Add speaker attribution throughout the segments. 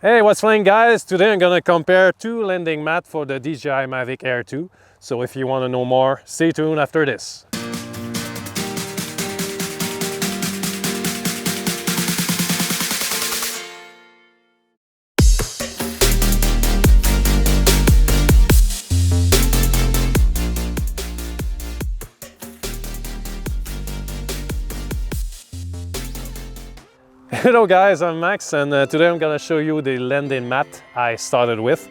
Speaker 1: Hey, what's flying guys? Today I'm gonna compare two landing mats for the DJI Mavic Air 2. So if you want to know more, stay tuned after this. Hello guys, I'm Max and today I'm gonna show you the landing mat I started with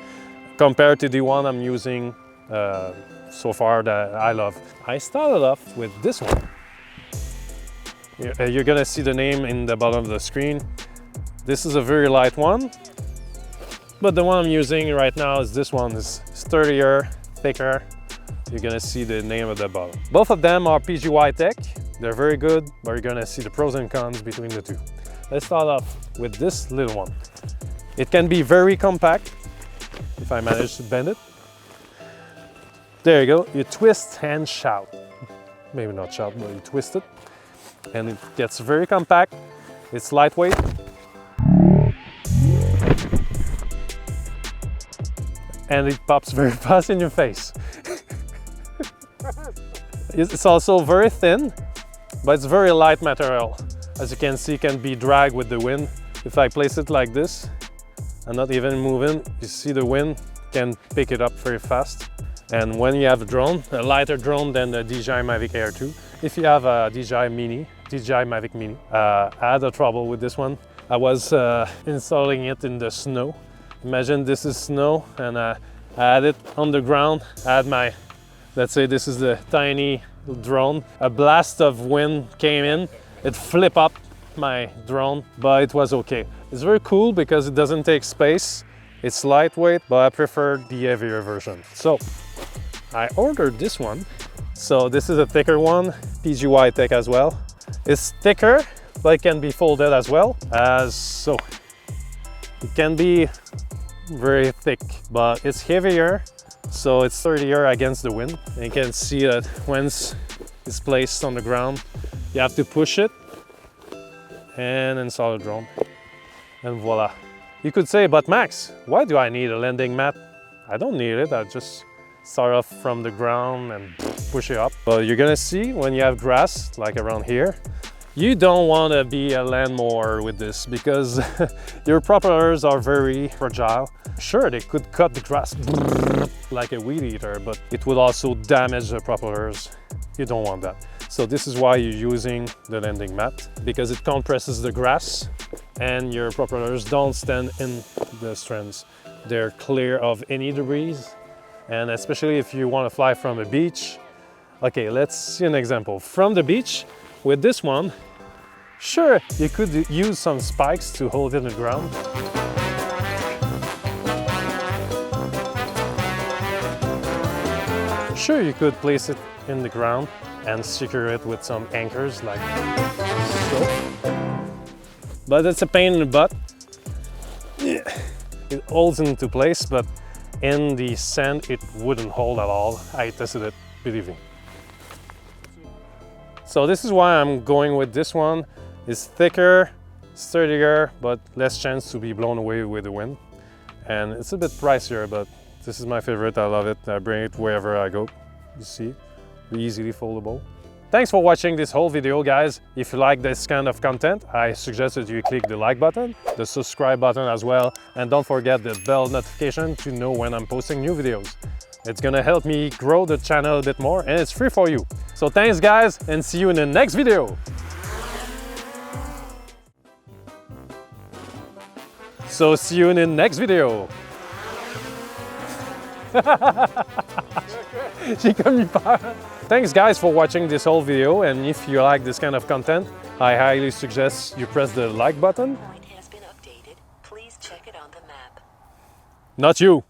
Speaker 1: compared to the one I'm using so far that I love. I started off with this one. You're gonna see the name in the bottom of the screen. This is a very light one, but the one I'm using right now is this one. Is sturdier, thicker. You're gonna see the name at the bottom. Both of them are PGYTech. They're very good, but you're gonna see the pros and cons between the two. Let's start off with this little one. It can be very compact if I manage to bend it. There you go. You twist and shout. Maybe not shout, but you twist it. And it gets very compact. It's lightweight. And it pops very fast in your face. It's also very thin, but it's very light material. As you can see, it can be dragged with the wind. If I place it like this, and not even moving, you see the wind can pick it up very fast. And when you have a drone, a lighter drone than the DJI Mavic Air 2, if you have a DJI Mavic Mini, I had a trouble with this one. I was installing it in the snow. Imagine this is snow, and I had it on the ground. I had my, let's say this is the tiny drone. A blast of wind came in. It flipped up my drone, but it was okay. It's very cool because it doesn't take space. It's lightweight, but I prefer the heavier version. So I ordered this one. So this is a thicker one, PGYTech as well. It's thicker, but it can be folded as well. So it can be very thick, but it's heavier, so it's sturdier against the wind. And you can see that once it's placed on the ground, you have to push it and install a drone, and voila. You could say, but Max, why do I need a landing mat? I don't need it. I just start off from the ground and push it up. But you're gonna see when you have grass, like around here, you don't want to be a lawnmower with this because your propellers are very fragile. Sure, they could cut the grass like a weed eater, but it would also damage the propellers. You don't want that. So this is why you're using the landing mat, because it compresses the grass and your propellers don't stand in the strands. They're clear of any debris, and especially if you want to fly from a beach. Okay, let's see an example. From the beach, with this one, sure, you could use some spikes to hold it in the ground. Sure, you could place it in the ground and secure it with some anchors like so. But it's a pain in the butt. It holds into place, but in the sand it wouldn't hold at all. I tested it, believe me. So this is why I'm going with this one. It's thicker, sturdier, but less chance to be blown away with the wind. And it's a bit pricier, but this is my favorite. I love it. I bring it wherever I go. You see, easily foldable. Thanks for watching this whole video, guys. If you like this kind of content, I suggest that you click the like button, the subscribe button as well, and don't forget the bell notification to know when I'm posting new videos. It's gonna help me grow the channel a bit more, and it's free for you. So thanks guys, and see you in the next video. So see you in the next video. Thanks guys for watching this whole video, and if you like this kind of content, I highly suggest you press the like button.
Speaker 2: Point has been updated. Please check it on the map.
Speaker 1: Not you.